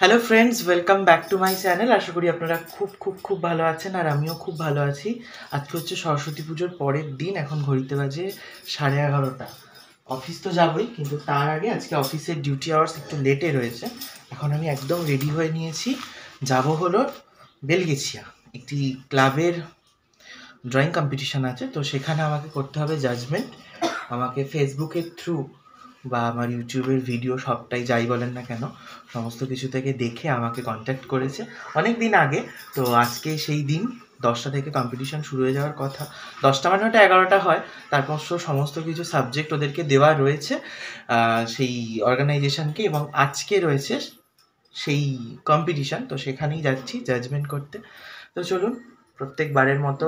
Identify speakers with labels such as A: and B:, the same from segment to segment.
A: Hello friends, welcome back to my channel. আশা করি আপনারা খুব ভালো আছেন, আর আমিও খুব ভালো আছি। আজকে হচ্ছে সরস্বতী পুজোর পরের দিন। এখন ঘড়িতে বাজে 11:30। অফিস তো যাবই, কিন্তু তার আগে আজকে অফিসের ডিউটি আওয়ার্স একটু লেটে রয়েছে। এখন আমি একদম রেডি হয়ে নিয়েছি, যাব হলো বেলগেছিয়া। একটি ক্লাবের ড্রয়িং কম্পিটিশান আছে, তো সেখানে আমাকে করতে হবে জাজমেন্ট। আমাকে ফেসবুকের থ্রু বা আমার ইউটিউবের ভিডিও সবটাই যাই বলেন না কেন, সমস্ত কিছু থেকে দেখে আমাকে কন্ট্যাক্ট করেছে অনেক দিন আগে। তো আজকে সেই দিন 10টা থেকে কম্পিটিশান শুরু হয়ে যাওয়ার কথা। 10টা মানে ওটা 11টা হয়। তারপর সমস্ত কিছু সাবজেক্ট ওদেরকে দেওয়া রয়েছে সেই অর্গানাইজেশনকে, এবং আজকে রয়েছে সেই কম্পিটিশান। তো সেখানেই যাচ্ছি জাজমেন্ট করতে। তো চলুন, প্রত্যেকবারের মতো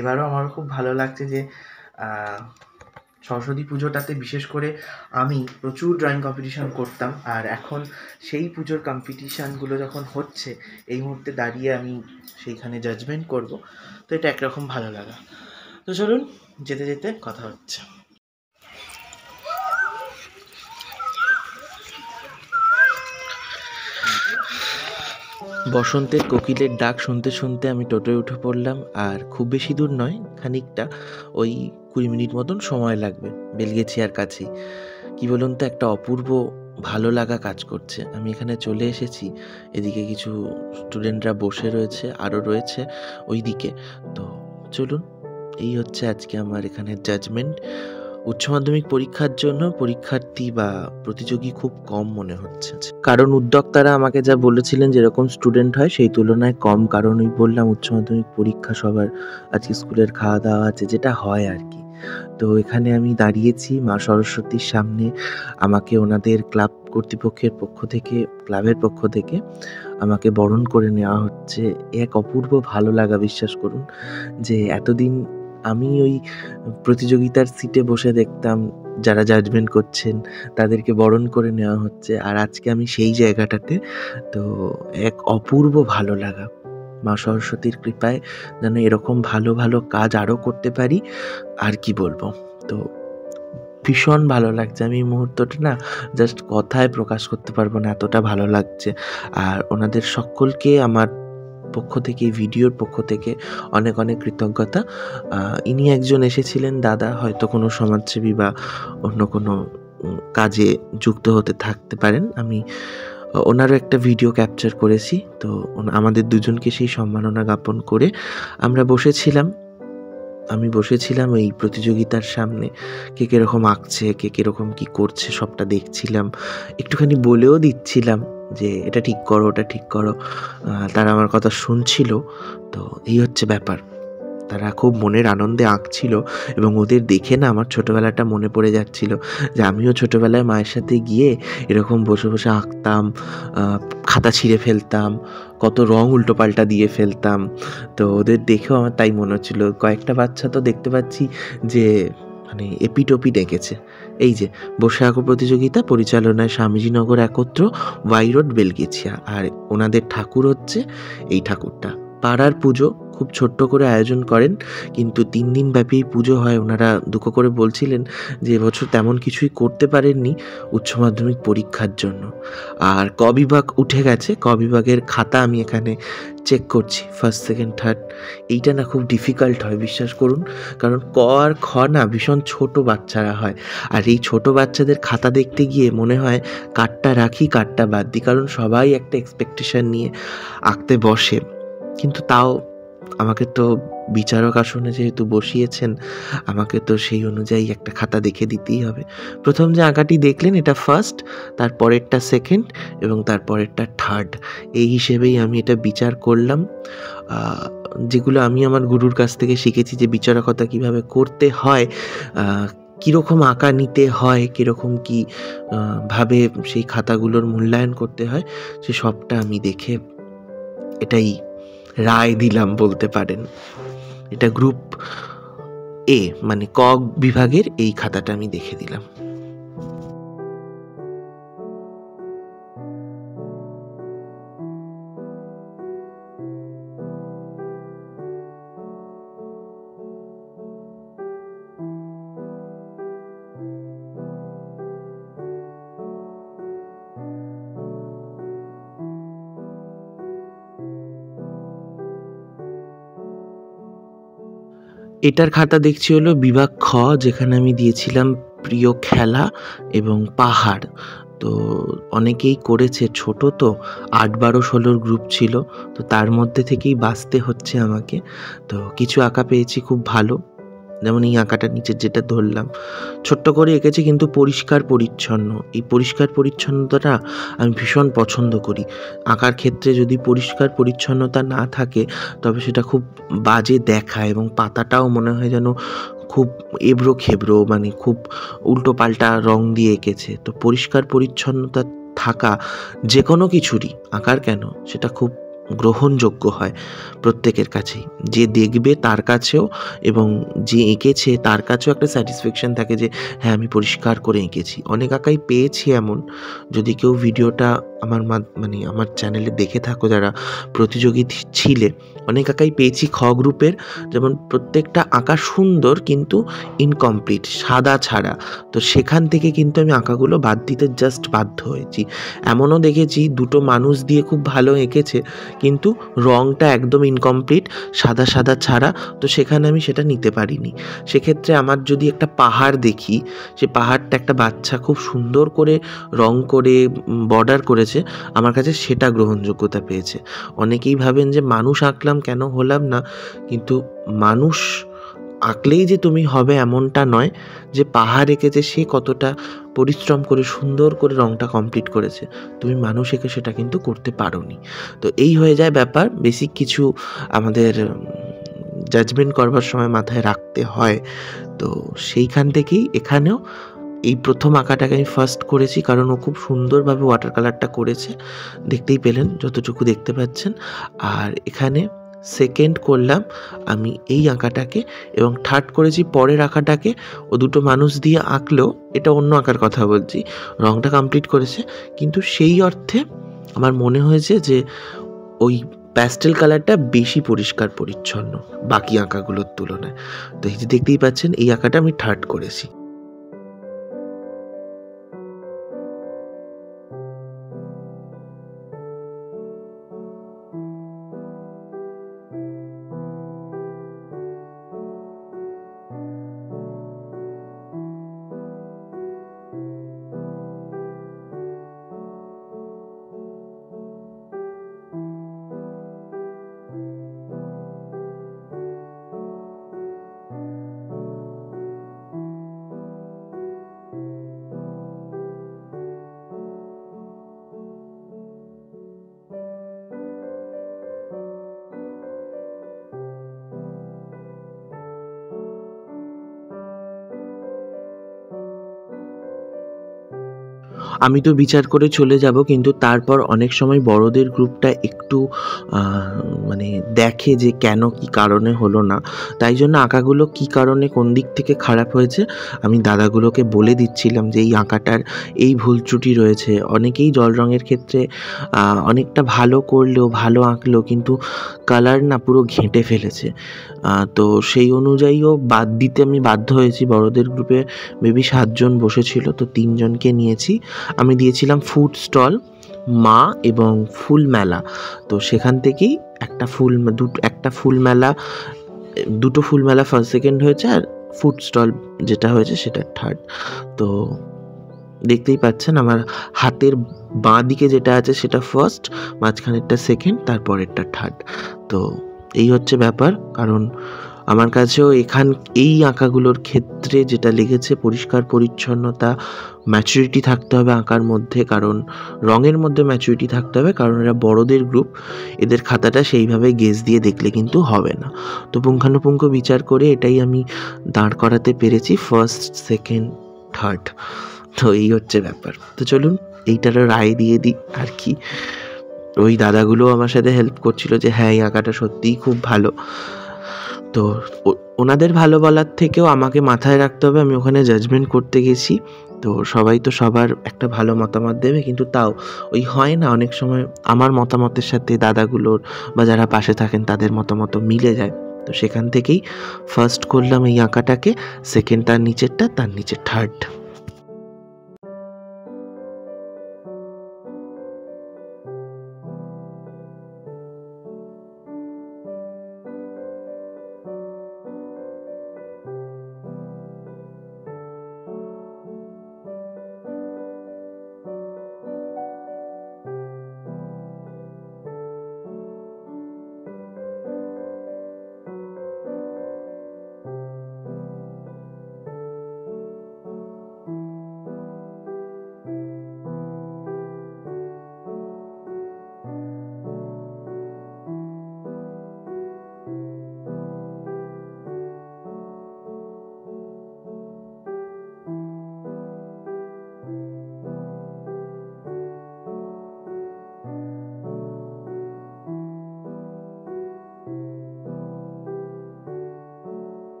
A: এবারও আমার খুব ভালো লাগছে যে সরস্বতী পুজোটাতে বিশেষ করে আমি প্রচুর ড্রয়িং কম্পিটিশান করতাম, আর এখন সেই পুজোর কম্পিটিশানগুলো যখন হচ্ছে, এই মুহূর্তে দাঁড়িয়ে আমি সেইখানে জাজমেন্ট করব। তো এটা একরকম ভালো লাগা। তো চলুন, যেতে যেতে কথা হচ্ছে। বসন্তের কোকিলের ডাক শুনতে শুনতে আমি টোটোয় উঠে পড়লাম। আর খুব বেশি দূর নয়, খানিকটা, ওই 20 মিনিট মতন সময় লাগবে। বেলগেছিয়ার কাছেই। কি বলুন তো, একটা অপূর্ব ভালো লাগা কাজ করছে। আমি এখানে চলে এসেছি, এদিকে কিছু স্টুডেন্টরা বসে রয়েছে, আরও রয়েছে ওই দিকে। তো চলুন, এই হচ্ছে আজকে আমার এখানে জাজমেন্ট। উচ্চ মাধ্যমিক পরীক্ষার জন্য পরীক্ষার্থী বা প্রতিযোগী খুব কম মনে হচ্ছে, কারণ উদ্যোক্তারা আমাকে যা বলেছিলেন যেরকম স্টুডেন্ট হয় সেই তুলনায় কম। কারণ ওই বললাম উচ্চ মাধ্যমিক পরীক্ষা, সবার আজকে স্কুলের খাওয়া দাওয়া আছে, যেটা হয় আর কি। তো এখানে আমি দাঁড়িয়েছি মা সরস্বতীর সামনে। আমাকে ওনাদের ক্লাব কর্তৃপক্ষের পক্ষ থেকে, ক্লাবের পক্ষ থেকে আমাকে বরণ করে নেওয়া হচ্ছে। এক অপূর্ব ভালো লাগা, বিশ্বাস করুন। যে এতদিন আমি ওই প্রতিযোগিতার সিটে বসে দেখতাম যারা জাজমেন্ট করছেন, তাদেরকে বরণ করে নেওয়া হচ্ছে, আর আজকে আমি সেই জায়গাটাতে। তো এক অপূর্ব ভালো লাগা। মা সরস্বতীর কৃপায় যেন এরকম ভালো ভালো কাজ আরও করতে পারি, আর কি বলবো। তো ভীষণ ভালো লাগছে। আমি এই মুহূর্তটা না জাস্ট কথায় প্রকাশ করতে পারবো না, এতটা ভালো লাগছে। আর ওনাদের সকলকে আমার পক্ষ থেকে, ভিডিওর পক্ষ থেকে অনেক অনেক কৃতজ্ঞতা। ইনি একজন এসেছিলেন দাদা, হয়তো কোনো সমাজসেবী বা অন্য কোনো কাজে যুক্ত হতে থাকতে পারেন। আমি ওনারও একটা ভিডিও ক্যাপচার করেছি। তো আমাদের দুজনকে সেই সম্মাননা জ্ঞাপন করে আমরা বসেছিলাম। আমি বসেছিলাম এই প্রতিযোগিতার সামনে। কে কীরকম আঁকছে, কে কীরকম কী করছে, সবটা দেখছিলাম। একটুখানি বলেও দিচ্ছিলাম যে এটা ঠিক করো, ওটা ঠিক করো। তারা আমার কথা শুনছিল। তো এই হচ্ছে ব্যাপার। তারা খুব মনের আনন্দে আঁকছিল, এবং ওদের দেখে না আমার ছোটোবেলাটা মনে পড়ে যাচ্ছিল, যে আমিও ছোটোবেলায় মায়ের সাথে গিয়ে এরকম বসে বসে আঁকতাম, খাতা ছিঁড়ে ফেলতাম, কত রং উল্টোপাল্টা দিয়ে ফেলতাম। তো ওদের দেখেও আমার তাই মনে হচ্ছিল। কয়েকটা বাচ্চা তো দেখতে পাচ্ছি যে মানে এপিটোপিট এঁকেছে। এই যে বসে আঁকো প্রতিযোগিতা, পরিচালনায় স্বামীজীনগর একত্র, ওয়াই রোড, বেলগেছিয়া। আর ওনাদের ঠাকুর হচ্ছে এই ঠাকুরটা। পাড়ার পুজো খুব ছোট্ট করে আয়োজন করেন, কিন্তু 3 দিন ব্যাপী পুজো হয়। ওনারা দুঃখ করে বলছিলেন যে এবছর তেমন কিছুই করতে পারেননি উচ্চ মাধ্যমিক পরীক্ষার জন্য। আর ক বিভাগ উঠে গেছে, ক বিভাগের খাতা আমি এখানে চেক করছি, ফার্স্ট, সেকেন্ড, থার্ড। এইটা না খুব ডিফিকাল্ট হয়, বিশ্বাস করুন। কারণ ক আর খ না ভীষণ ছোট বাচ্চারা হয়, আর এই ছোট বাচ্চাদের খাতা দেখতে গিয়ে মনে হয় কারটা রাখি কারটা বাদ দিই, কারণ সবাই একটা এক্সপেকটেশন নিয়ে আঁকতে বসে। কিন্তু তাও আমাকে তো বিচারক আসনে যেহেতু বসিয়েছেন, আমাকে তো সেই অনুযায়ী একটা খাতা দেখে দিতেই হবে। প্রথম যে আঁকাটি দেখলেন এটা ফার্স্ট, তারপরেরটা সেকেন্ড, এবং তারপরেরটা থার্ড। এই হিসেবেই আমি এটা বিচার করলাম। যেগুলো আমি আমার গুরুর কাছ থেকে শিখেছি, যে বিচারকতা কিভাবে করতে হয়, কীরকম আঁকা নিতে হয়, কীরকম কী ভাবে সেই খাতাগুলোর মূল্যায়ন করতে হয়, সে সবটা আমি দেখে এটাই রায় দিলাম বলতে পারেন। এটা গ্রুপ এ, মানে ক বিভাগের এই খাতাটা আমি দেখে দিলাম। এটার খাতা দেখছি হলো বিভাগ খ, যেখানে আমি দিয়েছিলাম প্রিয় খেলা এবং পাহাড়। তো অনেকেই করেছে, ছোট তো ৮, ১২, ১৬ গ্রুপ ছিল, তো তার মধ্যে থেকেই বাছতে হচ্ছে আমাকে। তো কিছু আঁকা পেয়েছি খুব ভালো, যেমন এই আঁকাটা নিচের যেটা ধরলাম, ছোট্ট করে এঁকেছি কিন্তু পরিষ্কার পরিচ্ছন্ন। এই পরিষ্কার পরিচ্ছন্নতাটা আমি ভীষণ পছন্দ করি। আঁকার ক্ষেত্রে যদি পরিষ্কার পরিচ্ছন্নতা না থাকে তবে সেটা খুব বাজে দেখায় এবং পাতাটাও মনে হয় যেন খুব এবড়ো খেবড়ো, মানে খুব উল্টো পাল্টা রং দিয়ে এঁকেছে। তো পরিষ্কার পরিচ্ছন্নতা থাকা যে কোনো কিছুরই, আঁকার কেন, সেটা খুব গ্রহণযোগ্য হয় প্রত্যেকের কাছেই, যে দেখবে তার কাছেও এবং যে এঁকেছে তার কাছেও একটা স্যাটিসফ্যাকশান থাকে যে হ্যাঁ আমি পরিষ্কার করে এঁকেছি। অনেক আঁকাই পেয়েছি এমন, যদি কেউ ভিডিওটা আমার মানে আমার চ্যানেলে দেখে থাকো যারা প্রতিযোগী ছিলে, অনেক আঁকাই পেয়েছি খ গ্রুপের, যেমন প্রত্যেকটা আঁকা সুন্দর কিন্তু ইনকমপ্লিট, সাদা ছাড়া। তো সেখান থেকে কিন্তু আমি আঁকাগুলো বাদ দিতে জাস্ট বাধ্য হয়েছি। এমনও দেখেছি দুটো মানুষ দিয়ে খুব ভালো এঁকেছে কিন্তু রঙটা একদম ইনকমপ্লিট, সাদা সাদা ছাড়া, তো সেখানে আমি সেটা নিতে পারিনি। সেক্ষেত্রে আমার যদি একটা পাহাড় দেখি, সে পাহাড়টা একটা বাচ্চা খুব সুন্দর করে রং করে বর্ডার করেছে, আমার কাছে সেটা গ্রহণযোগ্যতা পেয়েছে। অনেকেই ভাবেন যে মানুষ আঁকলাম কেন হলাম না, কিন্তু মানুষ আঁকলেই যে তুমি হবে এমনটা নয়। যে পাহাড় এঁকেছে সে কতটা পরিশ্রম করে সুন্দর করে রংটা কমপ্লিট করেছে, তুমি মানুষ এঁকে সেটা কিন্তু করতে পারোনি। তো এই হয়ে যায় ব্যাপার, বেসিক কিছু আমাদের জাজমেন্ট করবার সময় মাথায় রাখতে হয়। তো সেইখান থেকেই এখানেও এই প্রথম আঁকাটাকে আমি ফার্স্ট করেছি, কারণ ও খুব সুন্দরভাবে ওয়াটার কালারটা করেছে, দেখতেই পেলেন যতটুকু দেখতে পাচ্ছেন। আর এখানে সেকেন্ড করলাম আমি এই আঁকাটাকে, এবং থার্ড করেছি পরের আঁকাটাকে। ও দুটো মানুষ দিয়ে আঁকলেও, এটা অন্য আঁকার কথা বলছি, রংটা কমপ্লিট করেছে, কিন্তু সেই অর্থে আমার মনে হয়েছে যে ওই প্যাস্টেল কালারটা বেশি পরিষ্কার পরিচ্ছন্ন বাকি আঁকাগুলোর তুলনায়। তো এই যে দেখতেই পাচ্ছেন এই আঁকাটা আমি থার্ড করেছি। আমি তো বিচার করে চলে যাব, কিন্তু তারপর অনেক সময় বড়দের গ্রুপটা একটু মানে দেখে যে কেন কি কারণে হলো না, তাই জন্য আঁকাগুলো কি কারণে কোন দিক থেকে খারাপ হয়েছে আমি দাদাগুলোকে বলে দিচ্ছিলাম যে এই আঁকাটার এই ভুল ত্রুটি রয়েছে। অনেকেই জল রঙের ক্ষেত্রে অনেকটা ভালো করলেও, ভালো আঁকলেও কিন্তু কালার না পুরো ঘেঁটে ফেলেছে। তো সেই অনুযায়ীও বাদ দিতে আমি বাধ্য হয়েছি। বড়দের গ্রুপে মেবি 7 জন বসেছিল, তো 3 জনকে নিয়েছি। আমি দিয়েছিলাম ফুড স্টল, মা এবং ফুল মেলা। তো সেখান থেকেই একটা ফুল মেলা, দুটো ফুল মেলা ফার্স্ট সেকেন্ড হয়েছে, আর ফুড স্টল যেটা হয়েছে সেটা থার্ড। তো দেখতেই পাচ্ছেন আমার হাতের বাঁ দিকে যেটা আছে সেটা ফার্স্ট, মাঝখানেরটা সেকেন্ড, তারপরেরটা থার্ড। তো এই হচ্ছে ব্যাপার। কারণ আমার কাছেও এই আঁকাগুলোর ক্ষেত্রে যেটা লেগেছে, পরিষ্কার পরিচ্ছন্নতা, ম্যাচুরিটি থাকতে হবে আঁকার মধ্যে, কারণ রঙের মধ্যে ম্যাচুরিটি থাকতে হবে, কারণ এরা বড়দের গ্রুপ, এদের খাতাটা সেইভাবে গেজ দিয়ে দেখলে কিন্তু হবে না। তো পুঙ্খানুপুঙ্খ বিচার করে এটাই আমি দাঁড় করাতে পেরেছি ফার্স্ট, সেকেন্ড, থার্ড। তো এই হচ্ছে ব্যাপার। তো চলুন এইটারও রায় দিয়ে দিই আর কি। ওই দাদাগুলো আমার সাথে হেল্প করছিল যে হ্যাঁ এই আঁকাটা সত্যিই খুব ভালো। তো ওনাদের ভালো বলার থেকেও আমাকে মাথায় রাখতে হবে আমি ওখানে জাজমেন্ট করতে গেছি। তো সবাই তো সবার একটা ভালো মতামত দেবে, কিন্তু তাও ওই হয় না অনেক সময় আমার মতামতের সাথে দাদাগুলোর বা যারা পাশে থাকেন তাদের মতামত মিলে যায়। তো সেখান থেকেই ফার্স্ট করলাম এই আঁকাটাকে, সেকেন্ড তার নিচেরটা, তার নিচে থার্ড।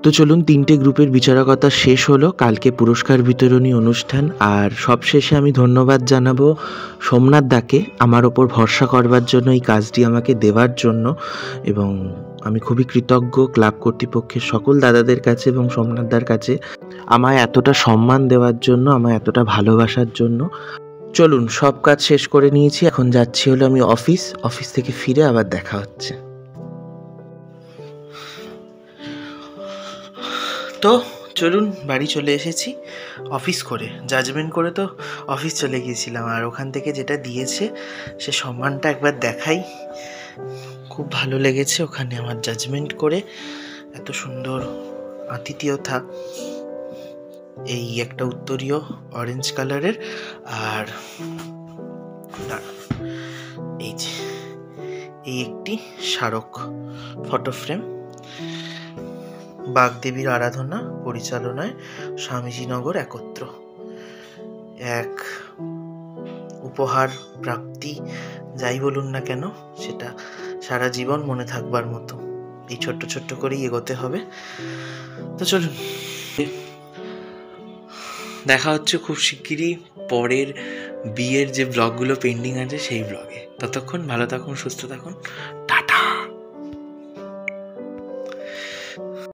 A: তো চলুন, 3টে গ্রুপের বিচারকতা শেষ হলো, কালকে পুরস্কার বিতরণী অনুষ্ঠান। আর সবশেষে আমি ধন্যবাদ জানাবো সোমনাথ দাকে আমার ওপর ভরসা করবার জন্য, এই কাজটি আমাকে দেওয়ার জন্য। এবং আমি খুবই কৃতজ্ঞ ক্লাব কর্তৃপক্ষের সকল দাদাদের কাছে এবং সোমনাথ দার কাছে আমায় এতটা সম্মান দেওয়ার জন্য, আমায় এতটা ভালোবাসার জন্য। চলুন, সব কাজ শেষ করে নিয়েছি, এখন যাচ্ছি হলো আমি অফিস থেকে ফিরে আবার দেখা হচ্ছে। তো চলুন, বাড়ি চলে এসেছি অফিস করে, জাজমেন্ট করে তো অফিস চলে গিয়েছিলাম। আর ওখান থেকে যেটা দিয়েছে সে সম্মানটা একবার দেখাই। খুব ভালো লেগেছে ওখানে আমার জাজমেন্ট করে, এত সুন্দর আতিথেয়তা। এই একটা উত্তরীয় অরেঞ্জ কালারের, আর এই যে এই একটি স্মারক ফটো ফ্রেম, বাগদেবীর আরাধনা পরিচালনায় স্বামীজীনগর একত্র। এক উপহার প্রাপ্তি, যাই বলুন না কেন, সেটা সারা জীবন মনে থাকবার মতো। এই ছোট্ট ছোট্ট করেই এগোতে হবে। তো চলুন, দেখা হচ্ছে খুব শিগগিরই পরের বিয়ের যে ব্লগগুলো পেন্ডিং আছে সেই ব্লগে। ততক্ষণ ভালো থাকুন, সুস্থ থাকুন।